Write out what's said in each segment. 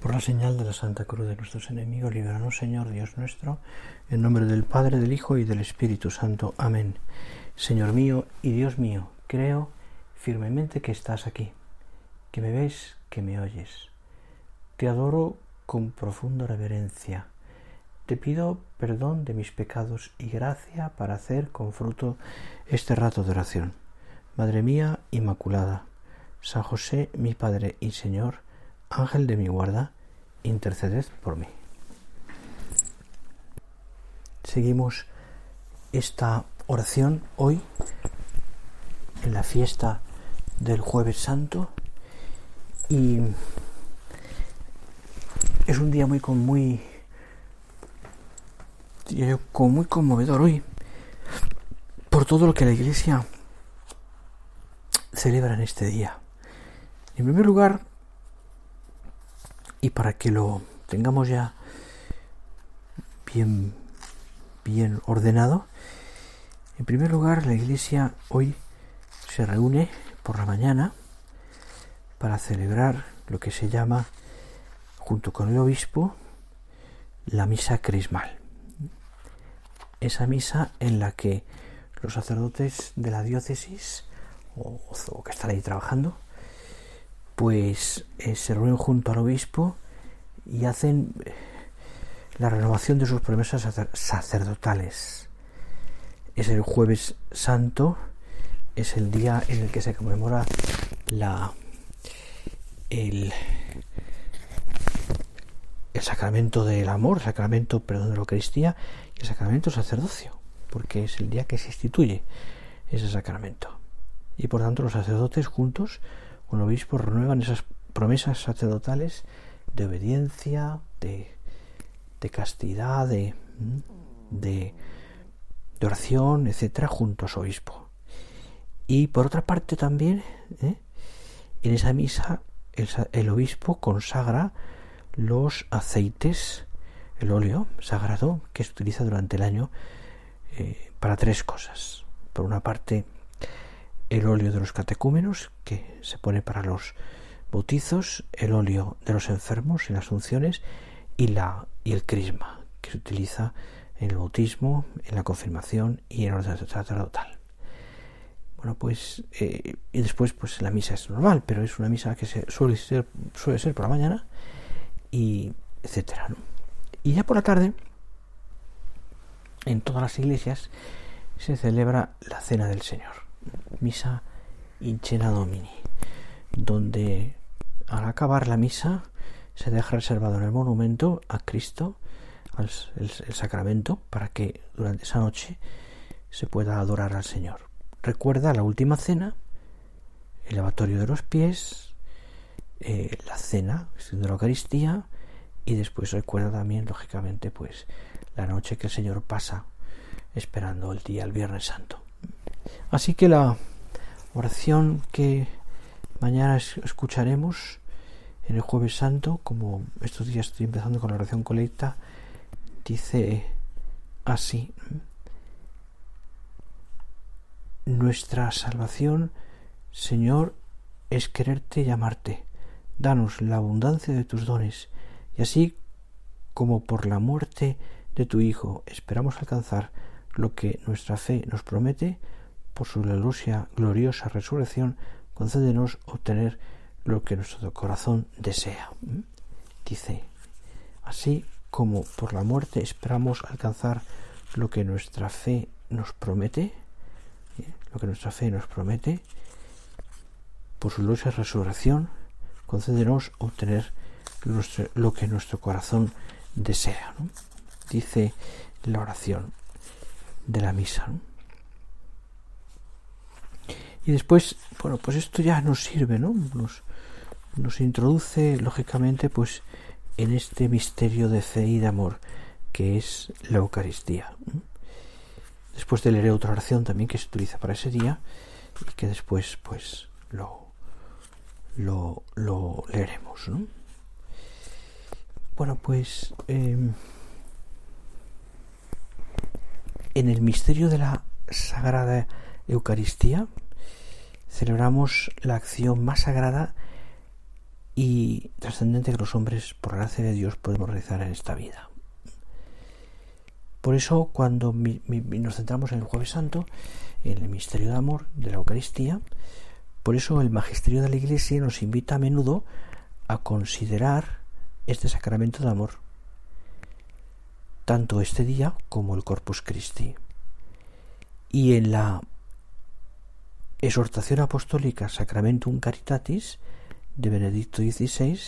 Por la señal de la Santa Cruz de nuestros enemigos, líbranos, Señor Dios nuestro, en nombre del Padre, del Hijo y del Espíritu Santo. Amén. Señor mío y Dios mío, creo firmemente que estás aquí, que me ves, que me oyes. Te adoro con profunda reverencia. Te pido perdón de mis pecados y gracia para hacer con fruto este rato de oración. Madre mía Inmaculada, San José, mi Padre y Señor, Ángel de mi guarda, interceded por mí. Seguimos esta oración hoy en la fiesta del Jueves Santo y es un día muy conmovedor hoy por todo lo que la Iglesia celebra en este día. En primer lugar, y para que lo tengamos ya bien ordenado, en primer lugar la Iglesia hoy se reúne por la mañana para celebrar lo que se llama, junto con el obispo, la misa crismal. Esa misa en la que los sacerdotes de la diócesis o que están ahí trabajando pues se reúnen junto al obispo y hacen la renovación de sus promesas sacerdotales. Es el Jueves Santo, es el día en el que se conmemora el sacramento del amor, el sacramento, de la Eucaristía y el sacramento del sacerdocio, porque es el día que se instituye ese sacramento. Y por tanto los sacerdotes juntos con el obispo renuevan esas promesas sacerdotales de obediencia, de castidad, de oración, etcétera, junto a su obispo. Y por otra parte también, en esa misa el obispo consagra los aceites, el óleo sagrado que se utiliza durante el año para tres cosas. Por una parte, el óleo de los catecúmenos, que se pone para los bautizos, el óleo de los enfermos en las unciones y el crisma, que se utiliza en el bautismo, en la confirmación y en la ordenación sacerdotal. Bueno, pues y después pues la misa es normal, pero es una misa que suele ser por la mañana y etcétera, ¿no? Y ya por la tarde, en todas las iglesias se celebra la Cena del Señor, Misa in Cena Domini, donde al acabar la misa se deja reservado en el monumento a Cristo el sacramento para que durante esa noche se pueda adorar al Señor. Recuerda la última cena, el lavatorio de los pies, la cena de la Eucaristía y después recuerda también, lógicamente, pues la noche que el Señor pasa esperando el Viernes Santo. Así que la oración que mañana escucharemos en el Jueves Santo, como estos días estoy empezando con la oración colecta, dice así: nuestra salvación, Señor, es quererte y amarte. Danos la abundancia de tus dones, y así como por la muerte de tu Hijo esperamos alcanzar lo que nuestra fe nos promete, por su gloriosa resurrección, concédenos obtener lo que nuestro corazón desea. Dice, así como por la muerte esperamos alcanzar lo que nuestra fe nos promete, por su gloriosa resurrección, concédenos obtener lo que nuestro corazón desea, ¿no? Dice la oración de la misa, ¿no? Y después, bueno, pues esto ya nos sirve, ¿no? Nos introduce, lógicamente, pues en este misterio de fe y de amor que es la Eucaristía. Después te leeré otra oración también que se utiliza para ese día y que después, pues, lo leeremos, ¿no? Bueno, pues en el misterio de la Sagrada Eucaristía celebramos la acción más sagrada y trascendente que los hombres, por la gracia de Dios, podemos realizar en esta vida. Por eso, cuando nos centramos en el Jueves Santo, en el misterio de amor de la Eucaristía, por eso el magisterio de la Iglesia nos invita a menudo a considerar este sacramento de amor, tanto este día como el Corpus Christi. Y en la exhortación apostólica Sacramentum Caritatis de Benedicto XVI,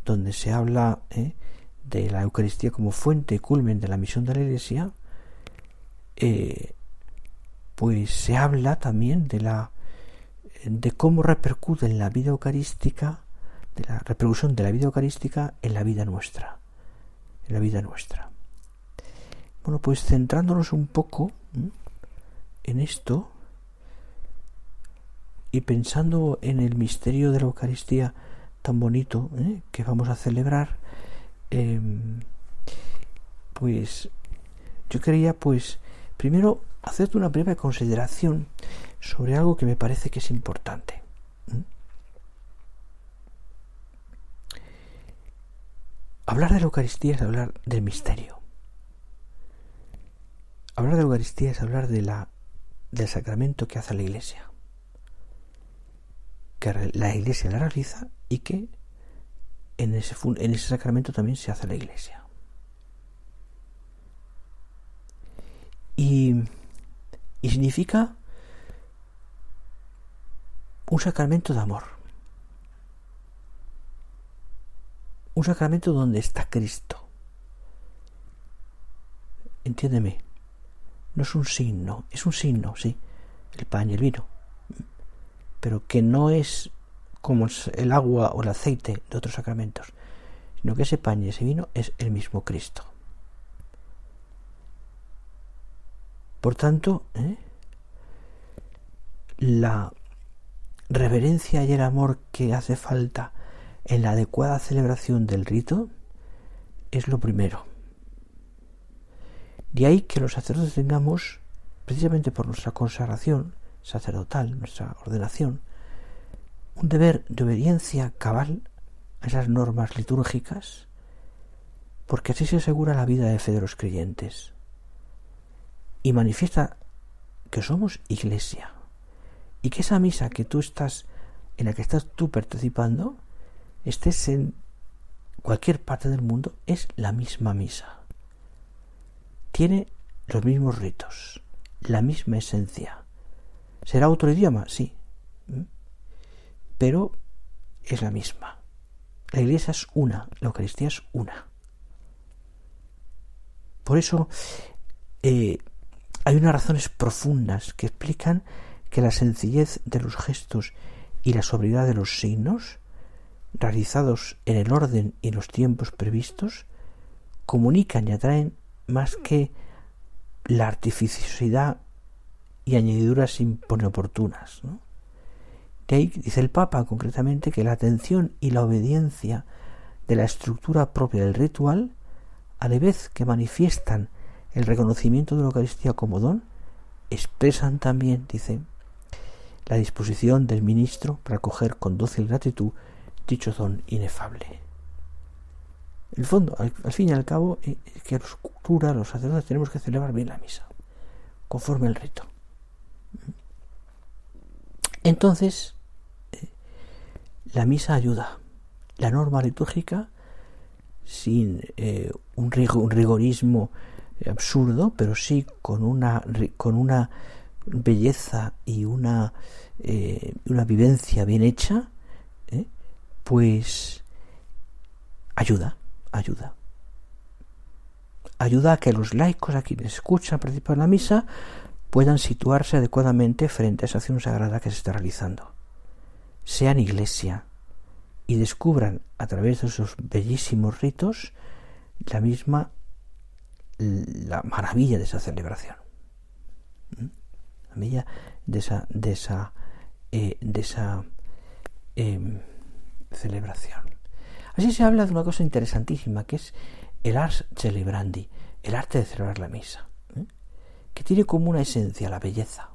donde se habla de la Eucaristía como fuente y culmen de la misión de la Iglesia, pues se habla también de cómo repercute en la vida eucarística, de la repercusión de la vida eucarística en la vida nuestra. Bueno, pues centrándonos un poco en esto y pensando en el misterio de la Eucaristía tan bonito que vamos a celebrar, pues yo quería primero hacerte una breve consideración sobre algo que me parece que es importante. Hablar de la Eucaristía es hablar del misterio. Hablar de la Eucaristía es hablar del sacramento que hace la Iglesia, que la Iglesia la realiza y que en ese sacramento también se hace la Iglesia. Y significa un sacramento de amor. Un sacramento donde está Cristo. Entiéndeme, no es un signo, sí, el pan y el vino, pero que no es como el agua o el aceite de otros sacramentos, sino que ese pan y ese vino es el mismo Cristo. Por tanto, la reverencia y el amor que hace falta en la adecuada celebración del rito es lo primero. De ahí que los sacerdotes tengamos, precisamente por nuestra consagración sacerdotal, nuestra ordenación, un deber de obediencia cabal a esas normas litúrgicas, porque así se asegura la vida de fe de los creyentes y manifiesta que somos Iglesia y que esa misa en la que estás tú participando, estés en cualquier parte del mundo, es la misma misa. Tiene los mismos ritos, la misma esencia. ¿Será otro idioma? Sí. Pero es la misma. La Iglesia es una, la Eucaristía es una. Por eso hay unas razones profundas que explican que la sencillez de los gestos y la sobriedad de los signos, realizados en el orden y los tiempos previstos, comunican y atraen más que la artificiosidad y añadiduras inoportunas, ¿no? De ahí dice el Papa concretamente que la atención y la obediencia de la estructura propia del ritual, a la vez que manifiestan el reconocimiento de la Eucaristía como don, expresan también, dice, la disposición del ministro para acoger con dócil gratitud dicho don inefable. En el fondo, al fin y al cabo, es que los curas, los sacerdotes, tenemos que celebrar bien la misa, conforme al rito. Entonces, la misa ayuda. La norma litúrgica, sin un rigorismo absurdo, pero sí con una belleza y una vivencia bien hecha, pues ayuda a que los laicos, a quienes escuchan participar en la misa, puedan situarse adecuadamente frente a esa acción sagrada que se está realizando. Sean Iglesia y descubran a través de esos bellísimos ritos la maravilla de esa celebración, la maravilla de esa celebración. Así se habla de una cosa interesantísima, que es el ars celebrandi, el arte de celebrar la misa, que tiene como una esencia la belleza.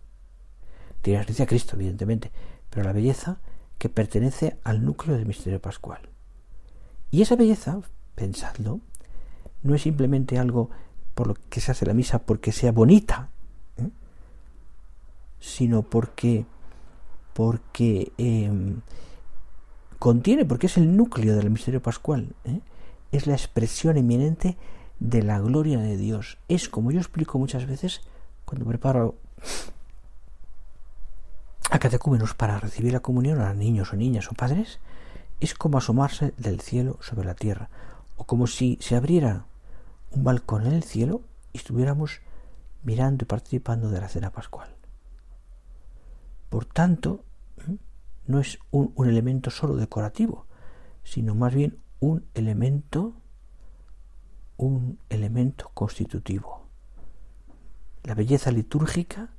Tiene la esencia Cristo, evidentemente, pero la belleza que pertenece al núcleo del misterio pascual. Y esa belleza, pensadlo, no es simplemente algo por lo que se hace la misa porque sea bonita, sino porque contiene, porque es el núcleo del misterio pascual, es la expresión eminente de la gloria de Dios. Es, como yo explico muchas veces cuando preparo a catecúmenos para recibir la comunión a niños o niñas o padres, es como asomarse del cielo sobre la tierra, o como si se abriera un balcón en el cielo y estuviéramos mirando y participando de la cena pascual. Por tanto, no es un elemento solo decorativo, sino más bien un elemento constitutivo. La belleza litúrgica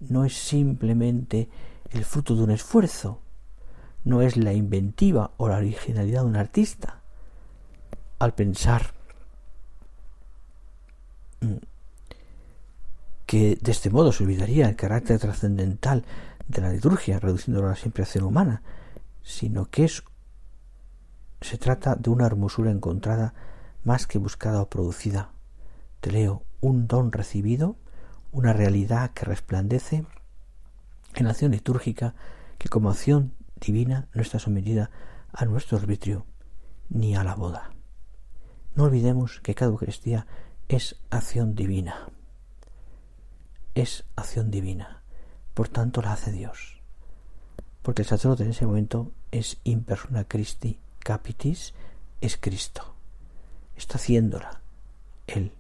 no es simplemente el fruto de un esfuerzo, no es la inventiva o la originalidad de un artista. Al pensar que de este modo se olvidaría el carácter trascendental de la liturgia, reduciéndolo a la simple acción humana, sino que se trata de una hermosura encontrada más que buscada o producida. Te leo: un don recibido, una realidad que resplandece en la acción litúrgica, que como acción divina no está sometida a nuestro arbitrio ni a la boda. No olvidemos que cada Eucaristía es acción divina. Es acción divina. Por tanto, la hace Dios. Porque el sacerdote en ese momento es in persona Christi capitis, es Cristo. Está haciéndola Él,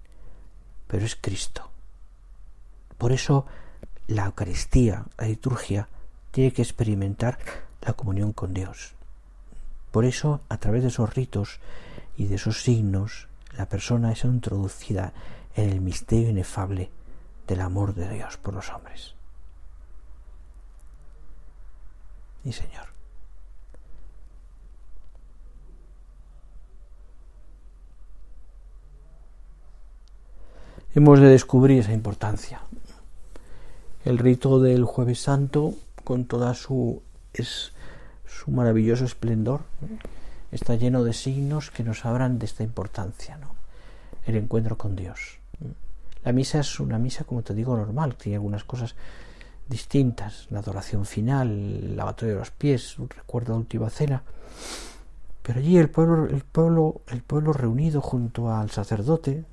pero es Cristo. Por eso la Eucaristía, la liturgia, tiene que experimentar la comunión con Dios. Por eso, a través de esos ritos y de esos signos, la persona es introducida en el misterio inefable del amor de Dios por los hombres. Sí, Señor. Hemos de descubrir esa importancia. El rito del Jueves Santo, con toda su maravilloso esplendor, está lleno de signos que nos hablan de esta importancia, ¿no? El encuentro con Dios. La misa es una misa, como te digo, normal, tiene algunas cosas distintas, la adoración final, el lavatorio de los pies, un recuerdo de última cena, pero allí el pueblo reunido junto al sacerdote,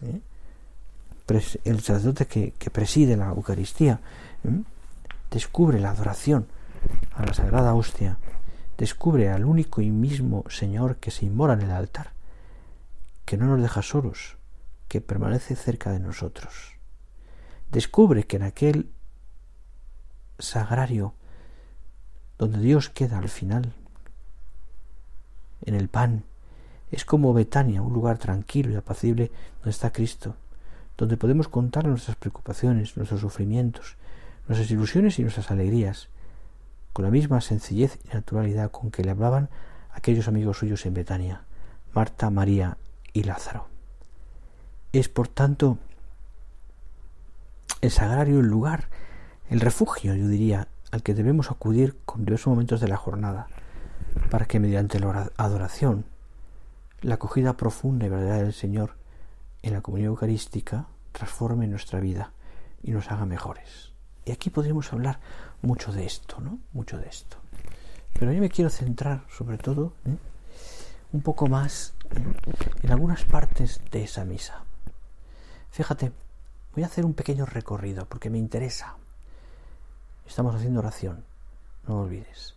el sacerdote que preside la Eucaristía, descubre la adoración a la Sagrada Hostia, descubre al único y mismo Señor que se inmola en el altar, que no nos deja solos, que permanece cerca de nosotros. Descubre que en aquel sagrario donde Dios queda al final, en el pan, es como Betania, un lugar tranquilo y apacible donde está Cristo, donde podemos contar nuestras preocupaciones, nuestros sufrimientos, nuestras ilusiones y nuestras alegrías, con la misma sencillez y naturalidad con que le hablaban aquellos amigos suyos en Betania, Marta, María y Lázaro. Es, por tanto, el sagrario el lugar, el refugio, yo diría, al que debemos acudir con diversos momentos de la jornada, para que mediante la adoración, la acogida profunda y verdadera del Señor en la comunión eucarística transforme nuestra vida y nos haga mejores. Y aquí podríamos hablar mucho de esto, ¿no? Mucho de esto. Pero yo me quiero centrar, sobre todo, un poco más en algunas partes de esa misa. Fíjate, voy a hacer un pequeño recorrido porque me interesa. Estamos haciendo oración, no lo olvides.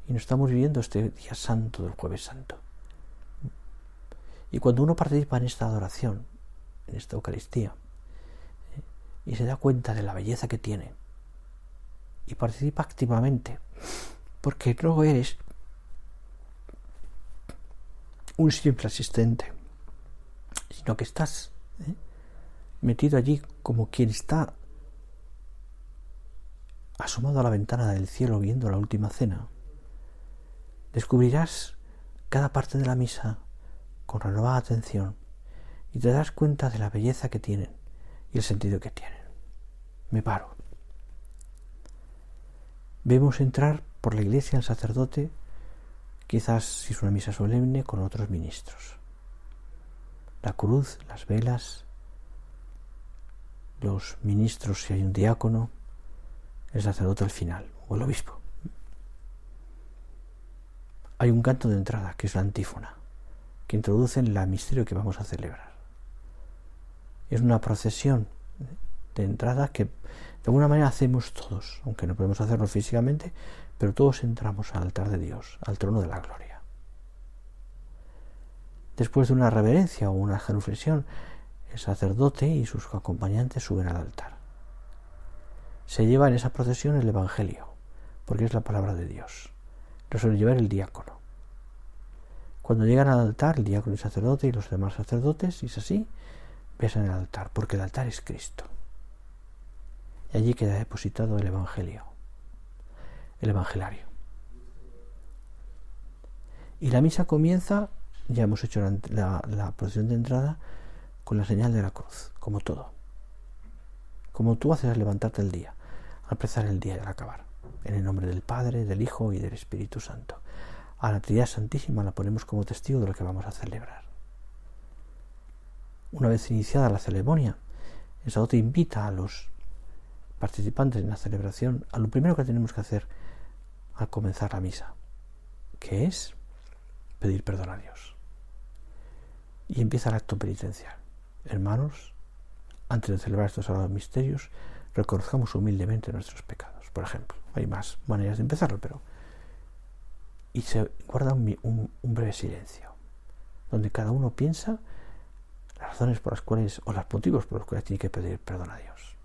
Y nos estamos viviendo este día santo del Jueves Santo. Y cuando uno participa en esta adoración, en esta Eucaristía, y se da cuenta de la belleza que tiene, y participa activamente, porque no eres un simple asistente, sino que estás metido allí como quien está asomado a la ventana del cielo viendo la última cena, descubrirás cada parte de la misa con renovada atención y te das cuenta de la belleza que tienen y el sentido que tienen. Me paro. Vemos entrar por la iglesia al sacerdote Quizás, si es una misa solemne, con otros ministros. La cruz, las velas, los ministros si hay un diácono, el sacerdote al final, o el obispo. Hay un canto de entrada, que es la antífona, que introduce en el misterio que vamos a celebrar. Es una procesión de entrada que de alguna manera hacemos todos, aunque no podemos hacerlo físicamente, pero todos entramos al altar de Dios, al trono de la gloria. Después de una reverencia o una genuflexión, el sacerdote y sus acompañantes suben al altar. Se lleva en esa procesión el Evangelio, porque es la palabra de Dios. Lo suele llevar el diácono. Cuando llegan al altar, el diácono y el sacerdote y los demás sacerdotes, y es así, besan el altar, porque el altar es Cristo. Y allí queda depositado el Evangelio, el Evangelario. Y la misa comienza, ya hemos hecho la procesión de entrada, con la señal de la cruz, como todo. Como tú haces al levantarte el día, al empezar el día y al acabar. En el nombre del Padre, del Hijo y del Espíritu Santo. A la Trinidad Santísima la ponemos como testigo de lo que vamos a celebrar. Una vez iniciada la ceremonia, el sacerdote invita a los participantes en la celebración a lo primero que tenemos que hacer al comenzar la misa, que es pedir perdón a Dios. Y empieza el acto penitencial. Hermanos, antes de celebrar estos sagrados misterios, reconozcamos humildemente nuestros pecados. Por ejemplo, hay más maneras de empezarlo, pero... Y se guarda un breve silencio, donde cada uno piensa las razones por las cuales, o los motivos por los cuales tiene que pedir perdón a Dios.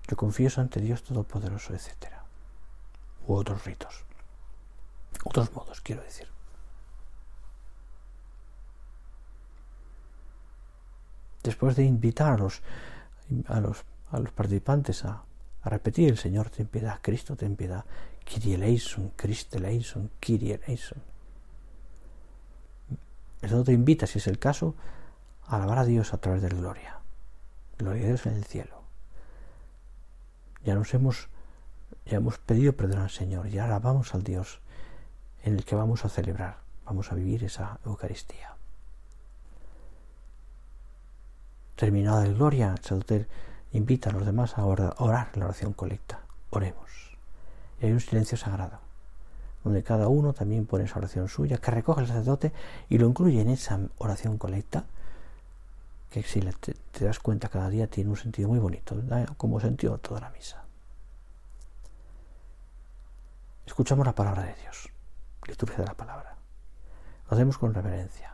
Yo confieso ante Dios Todopoderoso, etc. U otros ritos. Otros modos, quiero decir. Después de invitar a los participantes a repetir: el Señor ten piedad, Cristo ten piedad, Kyrie eleison, Christe eleison, Kyrie eleison. El sacerdote invita, si es el caso, a alabar a Dios a través de la gloria. Gloria a Dios en el cielo. Ya hemos pedido perdón al Señor, ya alabamos al Dios en el que vamos a celebrar, vamos a vivir esa Eucaristía. Terminada la gloria, el sacerdote invita a los demás a orar la oración colecta. Oremos. Y hay un silencio sagrado, donde cada uno también pone esa oración suya, que recoge el sacerdote y lo incluye en esa oración colecta, que si te das cuenta cada día tiene un sentido muy bonito, da como sentido toda la misa. Escuchamos la palabra de Dios, liturgia de la palabra. Lo hacemos con reverencia.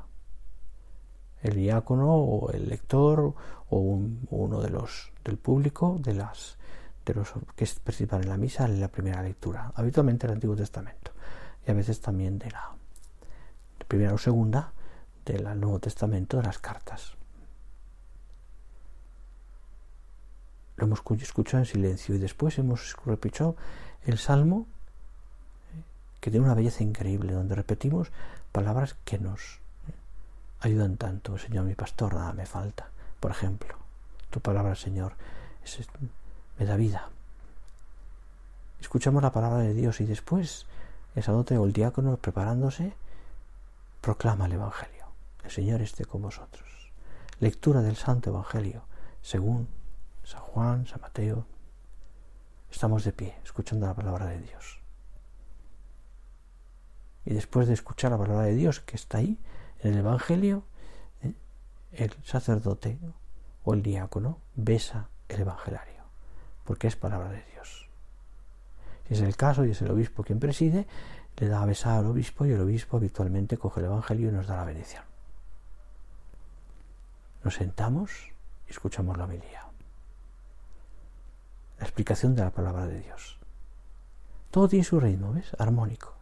El diácono o el lector o uno del público, de los que participan en la misa, en la primera lectura, habitualmente el Antiguo Testamento, y a veces también de la primera o segunda del Nuevo Testamento, de las cartas. Lo hemos escuchado en silencio y después hemos repetido el Salmo, que tiene una belleza increíble, donde repetimos palabras que nos ayudan tanto. Señor, mi pastor, nada me falta. Por ejemplo, tu palabra, Señor, me da vida. Escuchamos la palabra de Dios y después el sacerdote o el diácono, preparándose, proclama el Evangelio. El Señor esté con vosotros. Lectura del Santo Evangelio según San Juan, San Mateo. Estamos de pie, escuchando la palabra de Dios. Y después de escuchar la palabra de Dios que está ahí, en el Evangelio, el sacerdote o el diácono besa el Evangelario, porque es palabra de Dios. Si es el caso y es el obispo quien preside, le da a besar al obispo y el obispo habitualmente coge el Evangelio y nos da la bendición. Nos sentamos y escuchamos la homilía. La explicación de la palabra de Dios. Todo tiene su ritmo, ¿ves? Armónico.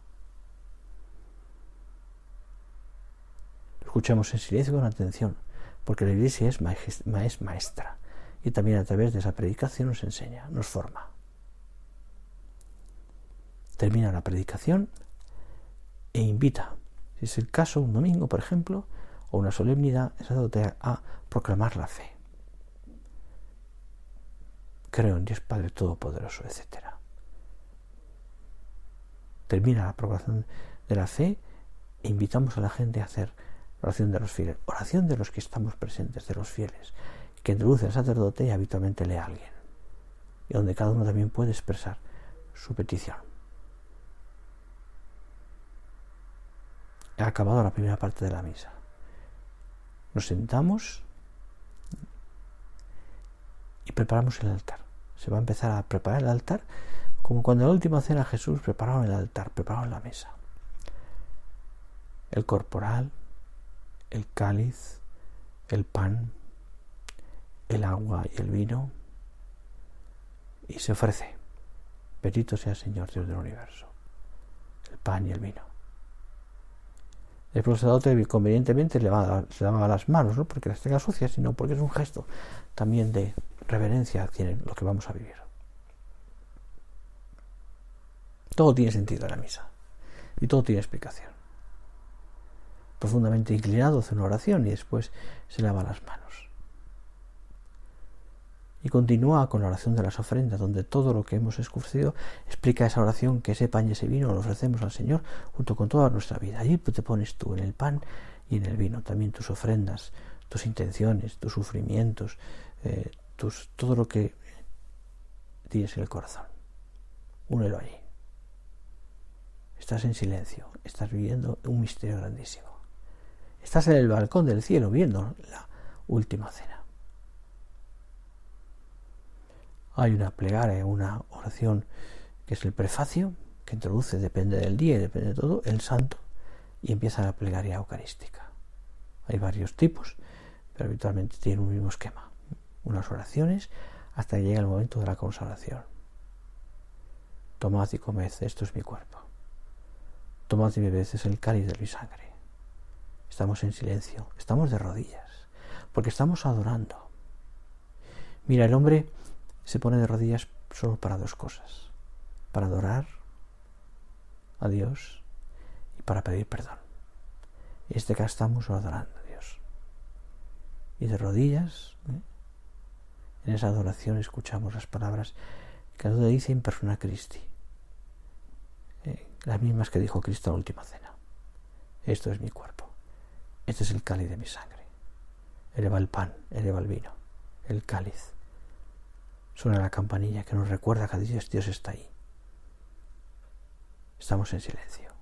Escuchamos en silencio con atención, porque la Iglesia es maestra y también a través de esa predicación nos enseña, nos forma. Termina la predicación e invita, si es el caso, un domingo, por ejemplo, o una solemnidad, el sacerdote a proclamar la fe. Creo en Dios Padre Todopoderoso, etc. Termina la proclamación de la fe e invitamos a la gente a hacer oración de los fieles, oración de los que estamos presentes, de los fieles, que introduce el sacerdote y habitualmente lee a alguien, y donde cada uno también puede expresar su petición. He acabado la primera parte de la misa. Nos sentamos y preparamos el altar. Se va a empezar a preparar el altar como cuando en la última cena Jesús prepararon el altar, prepararon la mesa. El corporal, el cáliz, el pan, el agua y el vino, y se ofrece: bendito sea el Señor Dios del universo, el pan y el vino. El sacerdote convenientemente se lava las manos, no porque las tenga sucias, sino porque es un gesto también de reverencia hacia lo que vamos a vivir. Todo tiene sentido en la misa y todo tiene explicación. Profundamente inclinado hace una oración y después se lava las manos. Y continúa con la oración de las ofrendas, donde todo lo que hemos escurrido explica esa oración, que ese pan y ese vino lo ofrecemos al Señor junto con toda nuestra vida. Allí te pones tú, en el pan y en el vino, también tus ofrendas, tus intenciones, tus sufrimientos, todo lo que tienes en el corazón. Únelo allí. Estás en silencio, estás viviendo un misterio grandísimo. Estás en el balcón del cielo viendo la última cena. Hay una plegaria, una oración que es el prefacio, que introduce, depende del día y depende de todo, el santo, y empieza la plegaria eucarística. Hay varios tipos, pero habitualmente tienen un mismo esquema. Unas oraciones hasta que llega el momento de la consagración. Tomad y comed, esto es mi cuerpo. Tomad y bebed, es el cáliz de mi sangre. Estamos en silencio, estamos de rodillas, porque estamos adorando. Mira, el hombre se pone de rodillas solo para dos cosas: para adorar a Dios y para pedir perdón. En este caso estamos adorando a Dios. Y de rodillas, en esa adoración escuchamos las palabras que Dios dice in persona Christi, las mismas que dijo Cristo en la última cena. Esto es mi cuerpo, este es el cáliz de mi sangre. Eleva el pan, eleva el vino, el cáliz. Suena la campanilla que nos recuerda que Dios está ahí. Estamos en silencio.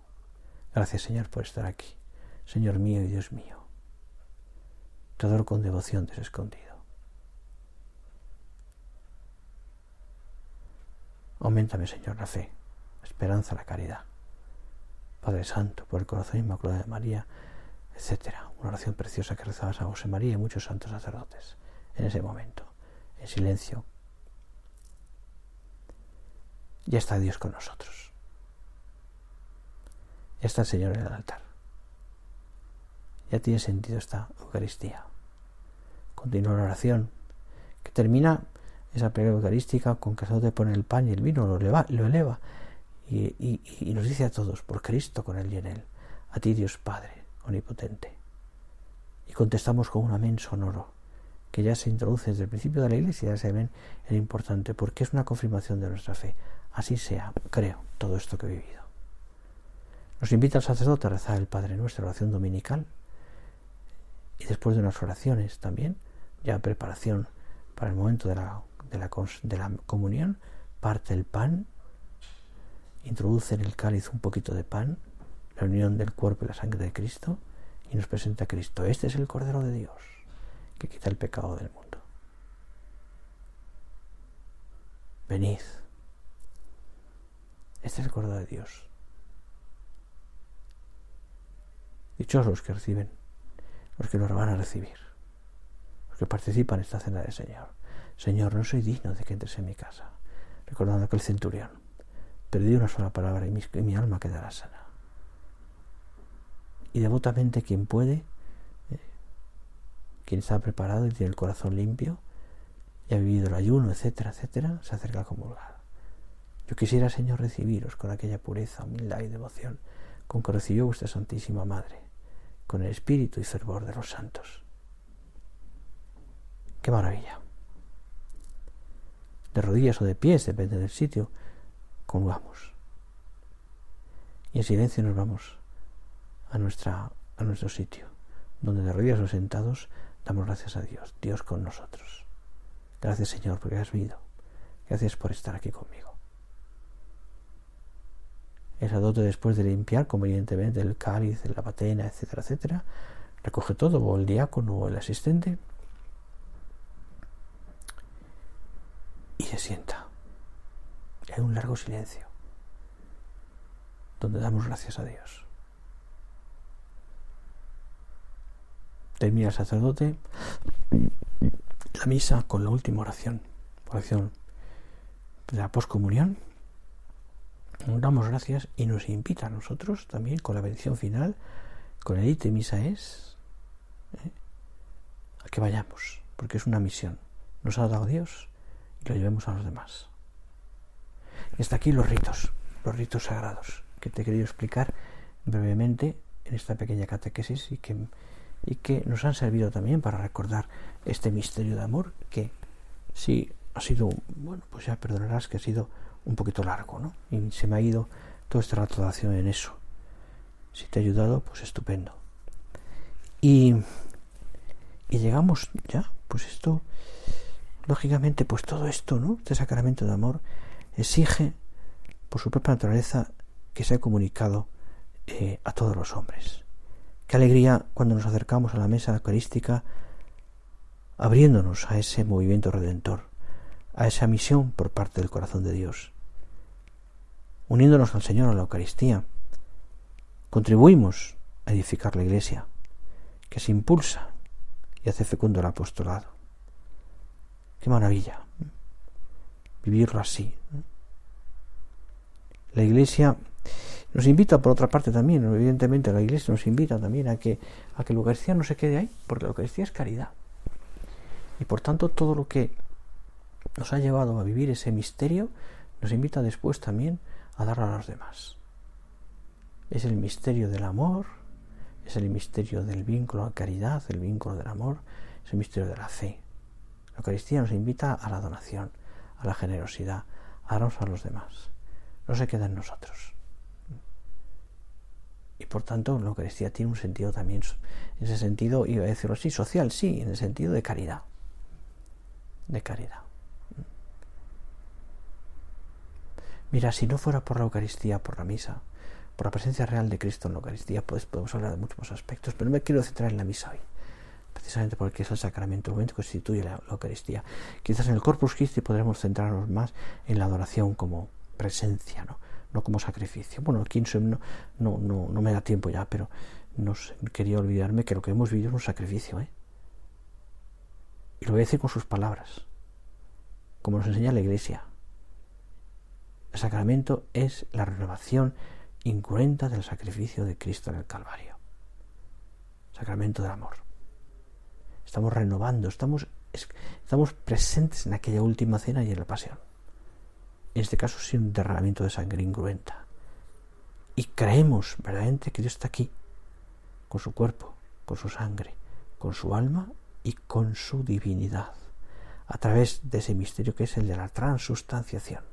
Gracias, Señor, por estar aquí. Señor mío y Dios mío, te adoro con devoción desescondido. Auméntame, Señor, la fe, la esperanza, la caridad. Padre Santo, por el corazón inmaculado de María, etc. Una oración preciosa que rezaba San José María y muchos santos sacerdotes en ese momento, en silencio. Ya está Dios con nosotros. Ya está el Señor en el altar. Ya tiene sentido esta Eucaristía. Continúa la oración, que termina esa plegaria eucarística con que el sacerdote pone el pan y el vino, lo eleva y nos dice a todos: por Cristo, con él y en él, a ti Dios Padre omnipotente. Y contestamos con un amén sonoro, que ya se introduce desde el principio de la Iglesia, ya se ven el importante, porque es una confirmación de nuestra fe. Así sea, creo, todo esto que he vivido. Nos invita el sacerdote a rezar el Padre Nuestro, oración dominical, y después de unas oraciones también, ya preparación para el momento de la comunión, parte el pan, introduce en el cáliz un poquito de pan, la unión del cuerpo y la sangre de Cristo, y nos presenta a Cristo. Este es el Cordero de Dios, que quita el pecado del mundo. Venid. Este es el Cordero de Dios. Dichosos los que reciben, los que lo van a recibir, los que participan en esta cena del Señor. Señor, no soy digno de que entres en mi casa. Recordando aquel centurión: pero di una sola palabra y mi alma quedará sana. Y devotamente quien puede, quien está preparado y tiene el corazón limpio y ha vivido el ayuno, etcétera, etcétera, se acerca a comulgar. Yo quisiera, Señor, recibiros con aquella pureza, humildad y devoción con que recibió vuestra Santísima Madre, con el espíritu y fervor de los santos. ¡Qué maravilla! De rodillas o de pies, depende del sitio, comulgamos. y en silencio nos vamos a nuestro sitio, donde de rodillas o sentados damos gracias a Dios, Dios con nosotros. Gracias, Señor, porque has venido. Gracias por estar aquí conmigo. El sacerdote, después de limpiar convenientemente el cáliz, la patena, etcétera, etcétera, recoge todo, o el diácono o el asistente, y se sienta. Hay un largo silencio, donde damos gracias a Dios. Termina el sacerdote la misa con la última oración de la poscomunión. Damos gracias y nos invita a nosotros también con la bendición final, con el ite misa es, a que vayamos, porque es una misión. Nos ha dado Dios y lo llevemos a los demás. Y hasta aquí los ritos sagrados, que te he querido explicar brevemente en esta pequeña catequesis y que nos han servido también para recordar este misterio de amor, que sí ha sido, bueno, pues ya perdonarás que ha sido un poquito largo, ¿no? Y se me ha ido todo este rato de acción en eso. Si te ha ayudado, pues estupendo. Y llegamos ya, pues esto, lógicamente, pues todo esto, ¿no? Este sacramento de amor exige, por su propia naturaleza, que sea comunicado a todos los hombres. Qué alegría cuando nos acercamos a la mesa eucarística, abriéndonos a ese movimiento redentor, a esa misión por parte del corazón de Dios. Uniéndonos al Señor a la Eucaristía, contribuimos a edificar la Iglesia, que se impulsa y hace fecundo el apostolado. Qué maravilla vivirlo así. La Iglesia nos invita, por otra parte también, evidentemente la Iglesia nos invita también a que la Eucaristía no se quede ahí, porque la Eucaristía es caridad. Y por tanto todo lo que nos ha llevado a vivir ese misterio nos invita después también a darlo a los demás. Es el misterio del amor, es el misterio del vínculo a la caridad, el vínculo del amor, es el misterio de la fe. La Eucaristía nos invita a la donación, a la generosidad, a darnos a los demás. No se queda en nosotros. Y por tanto la Eucaristía tiene un sentido también, en ese sentido, iba a decirlo así, social, sí, en el sentido de caridad. De caridad. Mira, si no fuera por la Eucaristía, por la misa, por la presencia real de Cristo en la Eucaristía, pues podemos hablar de muchos más aspectos, pero no me quiero centrar en la misa hoy, precisamente porque es el sacramento, el momento que constituye la Eucaristía. Quizás en el Corpus Christi podremos centrarnos más en la adoración como presencia, no como sacrificio. Bueno, aquí no me da tiempo ya, pero no quería olvidarme que lo que hemos vivido es un sacrificio, y lo voy a decir con sus palabras, como nos enseña la Iglesia. El sacramento es la renovación incruenta del sacrificio de Cristo en el Calvario. Sacramento del amor. Estamos renovando, estamos presentes en aquella última cena y en la pasión. En este caso sí un derramamiento de sangre incruenta. Y creemos verdaderamente que Dios está aquí, con su cuerpo, con su sangre, con su alma y con su divinidad, a través de ese misterio que es el de la transustanciación.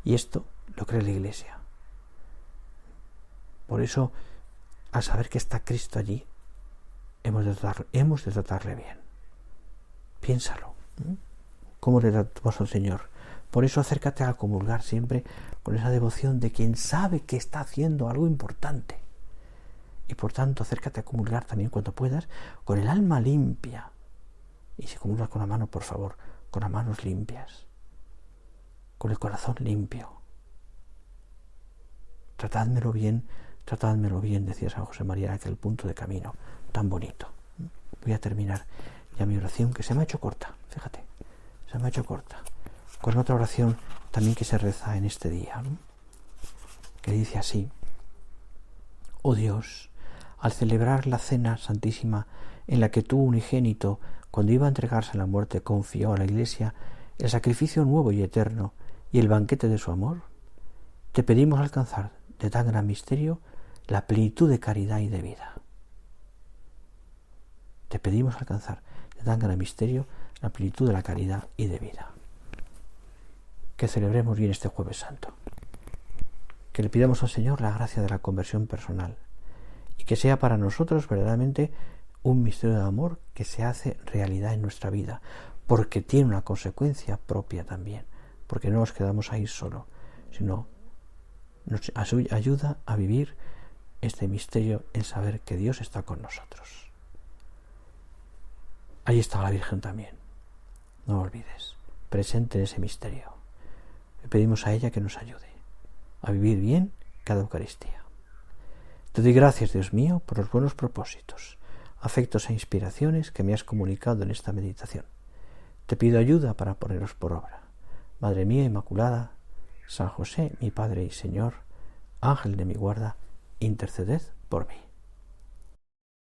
Y esto lo cree la Iglesia. Por eso, al saber que está Cristo allí, hemos de tratarle bien. Piénsalo. ¿Cómo le tratamos al Señor? Por eso acércate a comulgar siempre con esa devoción de quien sabe que está haciendo algo importante. Y por tanto, acércate a comulgar también cuando puedas con el alma limpia. Y si comulgas con la mano, por favor, con las manos limpias. Con el corazón limpio. Tratádmelo bien, decía San José María en aquel punto de camino tan bonito. Voy a terminar ya mi oración, que se me ha hecho corta, fíjate, se me ha hecho corta, con otra oración también que se reza en este día, ¿no? Que dice así: Oh Dios, al celebrar la cena santísima en la que tu unigénito, cuando iba a entregarse a la muerte, confió a la Iglesia el sacrificio nuevo y eterno y el banquete de su amor, te pedimos alcanzar de tan gran misterio la plenitud de caridad y de vida. Te pedimos alcanzar de tan gran misterio la plenitud de la caridad y de vida. Que celebremos bien este Jueves Santo. que le pidamos al Señor la gracia de la conversión personal y que sea para nosotros verdaderamente un misterio de amor que se hace realidad en nuestra vida, porque tiene una consecuencia propia también, porque no nos quedamos ahí solo, sino nos ayuda a vivir este misterio en saber que Dios está con nosotros. Ahí está la Virgen también, no lo olvides, presente en ese misterio. Le pedimos a ella que nos ayude a vivir bien cada Eucaristía. Te doy gracias, Dios mío, por los buenos propósitos, afectos e inspiraciones que me has comunicado en esta meditación. Te pido ayuda para ponerlos por obra. Madre mía Inmaculada, San José, mi Padre y Señor, Ángel de mi guarda, interceded por mí.